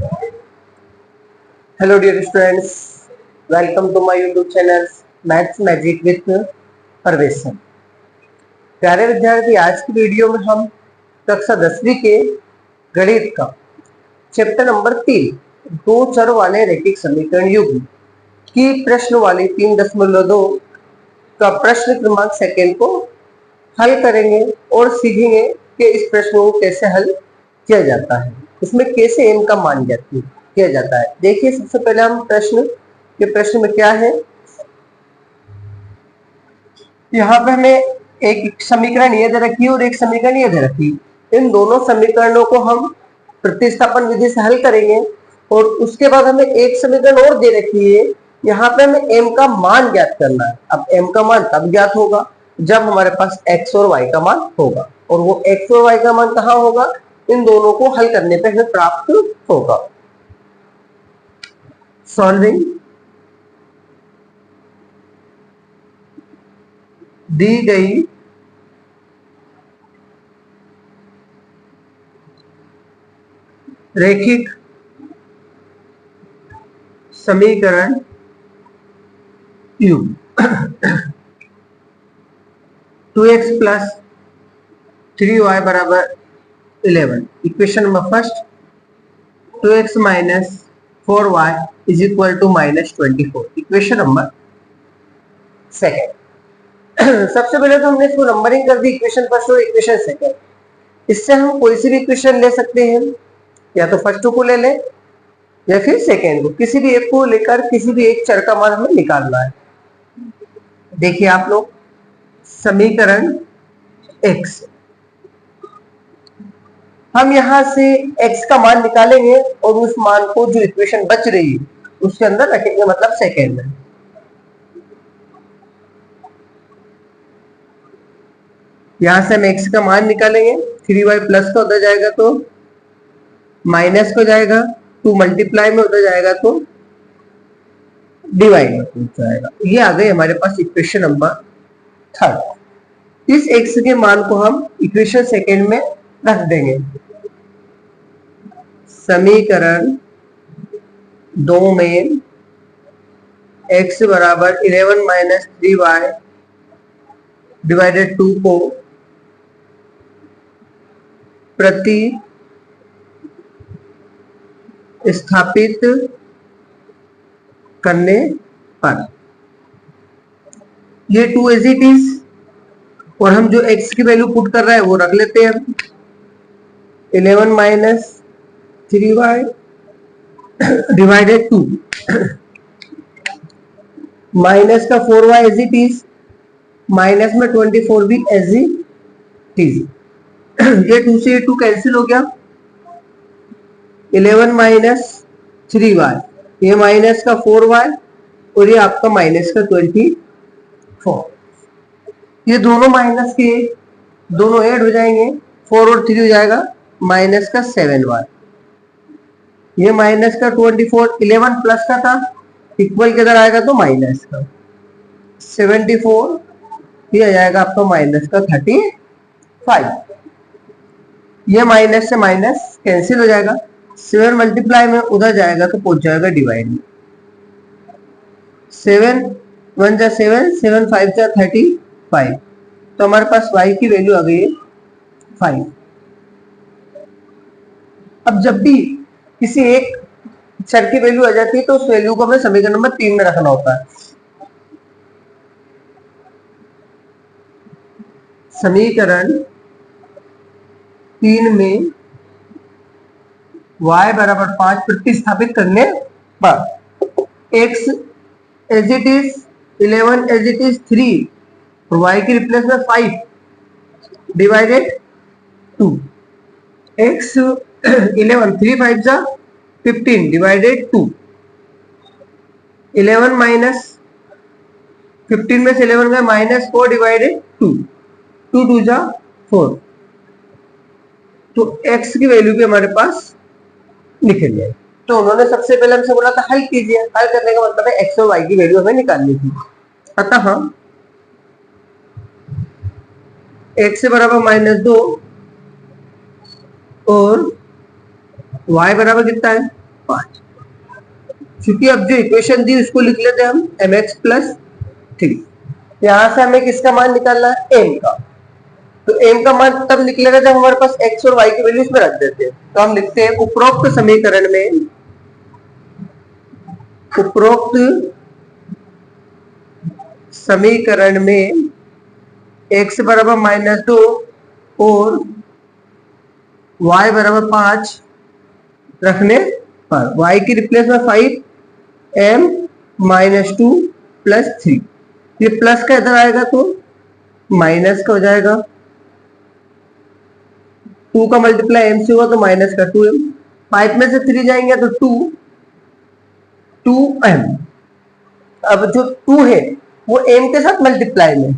Hello dear students, welcome to my YouTube channel maths magic with Parvesh. प्यारे विद्यार्थी, आज की वीडियो में हम कक्षा 10वीं के गणित का चैप्टर नंबर 3 दो चर वाले रैखिक समीकरण युग्म की प्रश्न वाली 3.2 का प्रश्न क्रमांक सेकंड को हल करेंगे और सीखेंगे कि इस प्रश्न को कैसे हल किया जाता है, इसमें कैसे m का मान किया जाता है। देखिए, सबसे पहले हम प्रश्न में क्या है। यहाँ पे हमें एक समीकरण ये दे रखी है और एक समीकरण ये दे रखी है। इन दोनों समीकरणों को हम प्रतिस्थापन विधि से हल करेंगे और उसके बाद हमें एक समीकरण और दे रखी है। यहाँ पे हमें m का मान ज्ञात करना है। अब m का मान तब ज्ञात होगा जब हमारे पास x और y का मान होगा, और वो x और y का मान कहाँ होगा, इन दोनों को हल करने पे हमें प्राप्त होगा। सॉल्विंग दी गई रैखिक समीकरण युग्म 2x प्लस 3y बराबर 11। Equation number first, 2x minus 4y is equal to minus 24। Equation number second. सबसे पहले तो हमने इसको नंबरिंग कर दी, इक्वेशन फर्स्ट और इक्वेशन सेकेंड। इससे हम कोई सी भी इक्वेशन ले सकते हैं, या तो फर्स्ट को ले लें या फिर सेकेंड को, किसी भी एक को लेकर किसी भी एक चर का मान हमें निकालना है। देखिए आप लोग, समीकरण x, हम यहां से x का मान निकालेंगे और उस मान को जो इक्वेशन बच रही है उसके अंदर रखेंगे, मतलब सेकेंड में। यहां से हम x का मान निकालेंगे, 3y प्लस का उधर जाएगा तो माइनस को जाएगा, 2 मल्टीप्लाई में उधर जाएगा तो डिवाइड में हो जाएगा। ये आ गई हमारे पास इक्वेशन नंबर थर्ड। इस x के मान को हम इक्वेशन सेकेंड में रख देंगे। समीकरण 2 में x बराबर 11 माइनस 3y डिवाइडेड 2 को प्रति स्थापित करने पर ये 2 एज इट इज, और हम जो x की वैल्यू पुट कर रहे हैं वो रख लेते हैं। 11 माइनस 3y डिवाइडेड 2 माइनस का 4y as it is, minus में 24 भी एज इट इज। ये 2 से 2 कैंसिल हो गया। 11 माइनस 3y, ये माइनस का 4y और ये आपका माइनस का 24। ये दोनों माइनस के दोनों ऐड हो जाएंगे, 4 और 3 हो जाएगा माइनस का 7y। ये माइनस का 24, 11 प्लस का था, इक्वल किधर आएगा तो माइनस का 74, ये आ जाएगा आपका माइनस का 35। ये माइनस से माइनस कैंसिल हो जाएगा, 7 मल्टीप्लाई में उधर जाएगा तो पहुंच जाएगा डिवाइड में। 7 1 जा 7, 7 5 जा 35, तो हमारे पास y की वैल्यू आ गई है 5। अब जब भी किसी एक चर की वैल्यू आ जाती है तो उस वैल्यू को हमें समीकरण नंबर 3 में रखना होता है। समीकरण 3 में y बराबर 5 प्रतिस्थापित करने पर x as it is 11 as it is 3 और y की रिप्लेस में 5 डिवाइडेड 2, x 11 3 5 जा 15 डिवाइडेड 2, 11 माइनस 15 में से 11 गए माइनस 4 डिवाइडेड 2, 2 2 जा 4, तो x की वैल्यू भी हमारे पास लिखेंगे। तो उन्होंने सबसे पहले हमसे बोला था हल कीजिए, हल करने का मतलब है x और y की वैल्यू हमें निकालनी थी। अतः x बराबर -2 और y बराबर कितना है 5। क्योंकि अब जो इक्वेशन दी उसको लिख लेते हैं हम mx प्लस 3। यहां से हमें किसका मान निकालना है, m का। तो m का मान तब निकलेगा जब हमारे पास x और y की वैल्यू इसमें रख देते हैं। तो हम लिखते हैं उपरोक्त समीकरण में x बराबर -2 और y बराबर 5 रखने पर y की रिप्लेस में 5 m -2 प्लस 3। ये प्लस का इधर आएगा तो माइनस का हो जाएगा, 2 का मल्टीप्लाई m से हुआ तो माइनस का 2m, 5 में से 3 जाएंगे तो 2m। अब जो 2 है वो m के साथ मल्टीप्लाई में,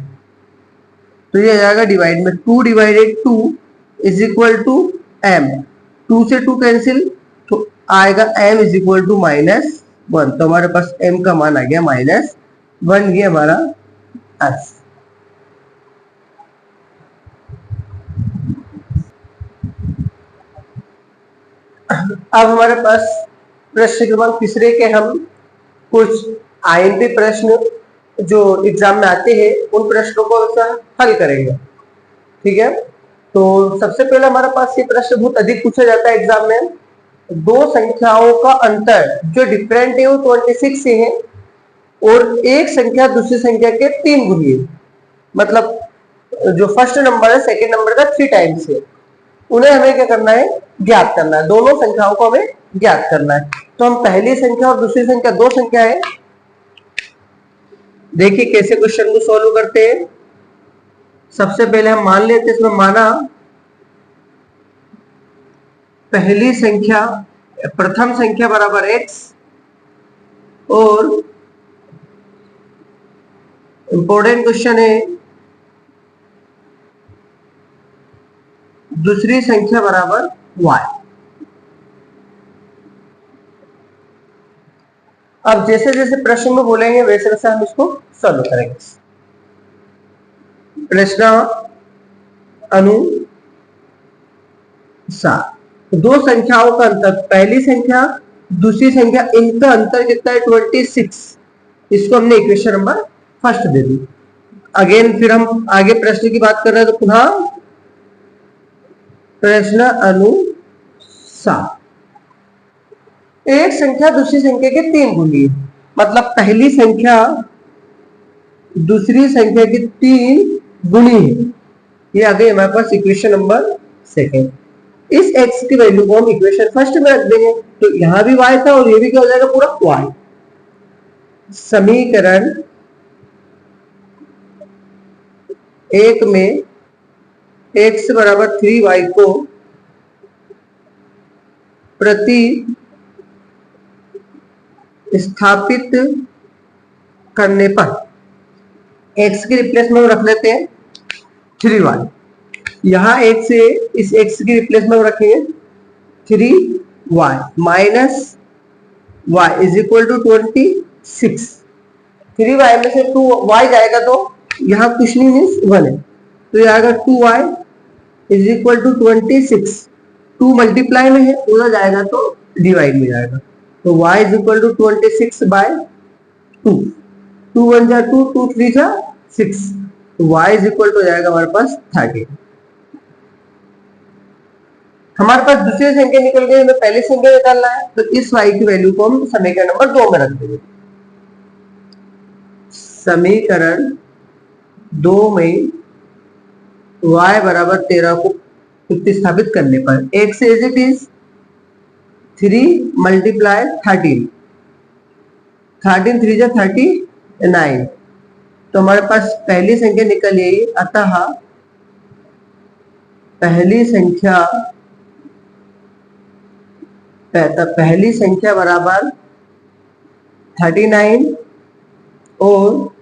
तो ये आ जाएगा डिवाइड में, 2 divided 2 is equal to m। 2 से 2 कैंसिल तो आएगा m इज इक्वल टू -1। तो हमारे पास m का मान आ गया -1, ये हमारा आंसर। अब हमारे पास प्रश्न क्रमांक तीसरे के हम कुछ आईएमपी प्रश्न जो एग्जाम में आते हैं उन प्रश्नों को हल करेंगे। ठीक है, तो सबसे पहले हमारे पास ये प्रश्न बहुत अधिक पूछा जाता है एग्जाम में। दो संख्याओं का अंतर जो डिफरेंट है वो 26 से है और एक संख्या दूसरी संख्या के 3 गुनी है। मतलब जो फर्स्ट नंबर है सेकंड नंबर का 3 टाइम्स है। उन्हें हमें क्या करना है, ज्ञात करना है। दोनों संख्याओं को हमें ज्ञात करना है। तो हम पहली संख्या और दूसरी संख्या, दो संख्या है, देखिए कैसे क्वेश्चन को सॉल्व करते हैं। सबसे पहले हम मान लेते हैं, इसमें माना पहली संख्या प्रथम संख्या बराबर x और इंपॉर्टेंट क्वेश्चन है दूसरी संख्या बराबर y। अब जैसे जैसे प्रश्न में बोलेंगे वैसे वैसे हम इसको सॉल्व करेंगे। प्रश्न अनुसार दो संख्याओं का अंतर, पहली संख्या दूसरी संख्या, इनका अंतर कितना है 26। इसको हमने equation number first they the. Again फिर हम आगे प्रश्न की बात कर रहे हैं, तो पुनः प्रश्न अनुसार एक संख्या दूसरी संख्या के 3 गुनी है। मतलब पहली संख्या दूसरी संख्या की 3 गुनी है। ये आ गई हमारे पास इक्वेशन नंबर सेकेंड। इस x की वैल्यू को हम इक्वेशन फर्स्ट में रख देंगे, तो यहां भी y था और ये भी क्या हो जाएगा पूरा y। समीकरण 1 में x बराबर 3y को प्रति स्थापित करने पर x की रिप्लेस में रख लेते हैं 3y। यहां x से इस x की रिप्लेस में रखेंगे 3y minus y is equal to 26। 3y में से 2y जाएगा तो यहां कुछ नहीं मीन्स 1 है, तो ये आएगा 2y is equal to 26। 2 multiply में है, उधर जाएगा तो डिवाइड में जाएगा, तो y is equal to 26 by 2। 2 1 जा 2, 2 3 जा 6, तो y इज इक्वल टू जाएगा हमारे पास 30। हमारे पास दूसरी संख्या निकल गई, हमें पहली संख्या निकालना है, तो इस y की वैल्यू को हम समीकरण नंबर 2 में रख देंगे। समीकरण 2 में y बराबर 13 को प्रतिस्थापित करने पर x as it is 3 multiply 13, 13 3 जा 39, तो हमारे पास पहली संख्या निकल आई। अतः पहली संख्या बराबर 39 और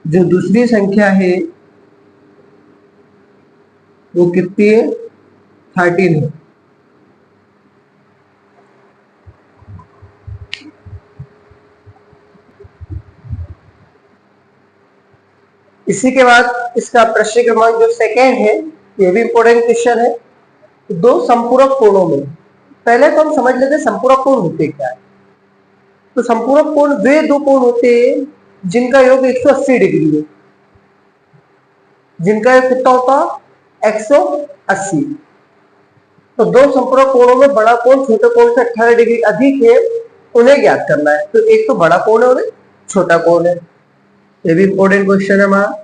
जो दूसरी संख्या है वो कितनी है 13 है। इसी के बाद इसका प्रश्न क्रमांक जो सेकेंड है, ये भी इंपॉर्टेंट क्वेश्चन है। दो संपूरक कोणों में पहले तो हम समझ लेते संपूरक कोण होते क्या है। तो संपूरक कोण वे दो कोण होते हैं जिनका योग 180 डिग्री है, जिनका योग कितना होता 180। तो दो संपूरक कोणों में बड़ा कोण छोटे कोण से 18 डिग्री अधिक है, उन्हें ज्ञात करना है। तो एक तो बड़ा कोण है और एक छोटा कोण है। ये भी इंपॉर्टेंट क्वेश्चन है हमारा।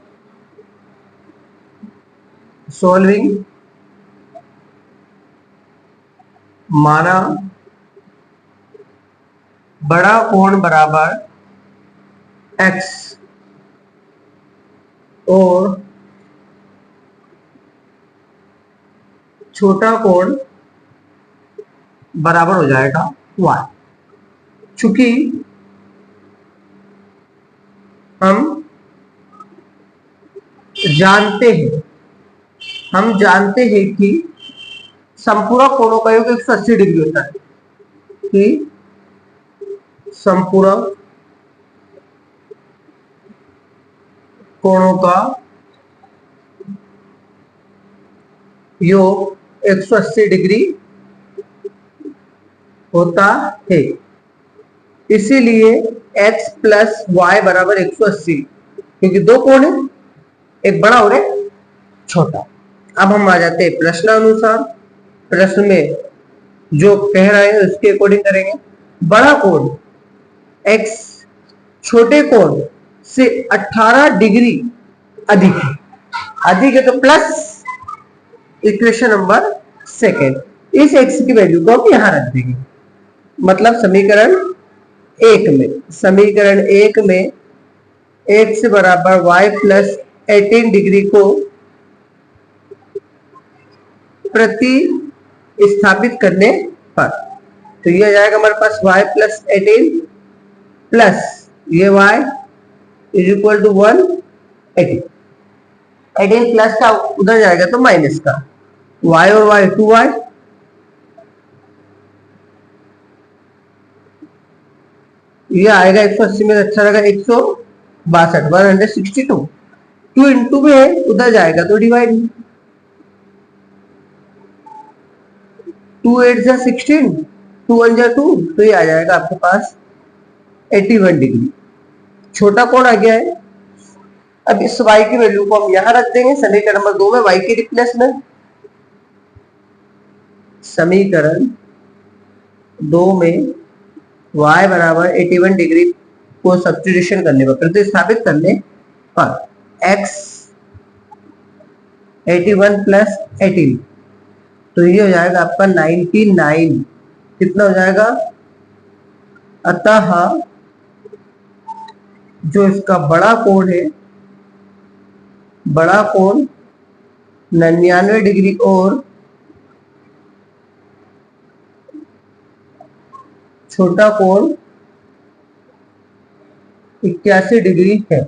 सॉल्विंग माना बड़ा कोण बराबर x और छोटा कोण बराबर हो जाएगा y। चूंकि हम जानते हैं कि संपूरक कोणों का योग 180 डिग्री होता है, कि संपूरक कोणों का योग 180 डिग्री होता है। इसीलिए x प्लस वाई बराबर 180, क्योंकि दो कोण है, एक बड़ा और एक छोटा। अब हम आ जाते हैं प्रश्नानुसार। प्रश्न में जो कह रहे हैं उसके अकॉर्डिंग करेंगे। बड़ा कोण x छोटे कोण से 18 डिग्री अधिक है। अधिक है तो प्लस इक्वेशन नंबर सेकेंड। इस x की वैल्यू को हम यहां रख देंगे। मतलब समीकरण एक में x बराबर y प्लस 18 डिग्री को प्रति स्थापित करने पर, तो ये आ जाएगा हमारे पास y प्लस 18 प्लस ये y is equal to 180। 18 plus का उधर जाएगा तो माइनस का, y और y 2y, ये आएगा 180 में अच्छा रहेगा 162 162। 2 इंटू में है उधर जाएगा तो डिवाइड, 2 8 जा 16, 2 1 जा 2, तो ये आ जाएगा आपके पास 81 डिग्री। छोटा कोण आ गया है। अब इस y की वैल्यू को हम यहां रख देंगे समीकरण नंबर 2 में, y के रिप्लेस में। समीकरण 2 में y बराबर 81 डिग्री को सब्स्टिट्यूशन करने पर, प्रतिस्थापित करने पर x 81 प्लस 18, तो ये हो जाएगा आपका 99। कितना हो जाएगा? अतः जो इसका बड़ा कोण है, बड़ा कोण 99 डिग्री और छोटा कोण 81 डिग्री है।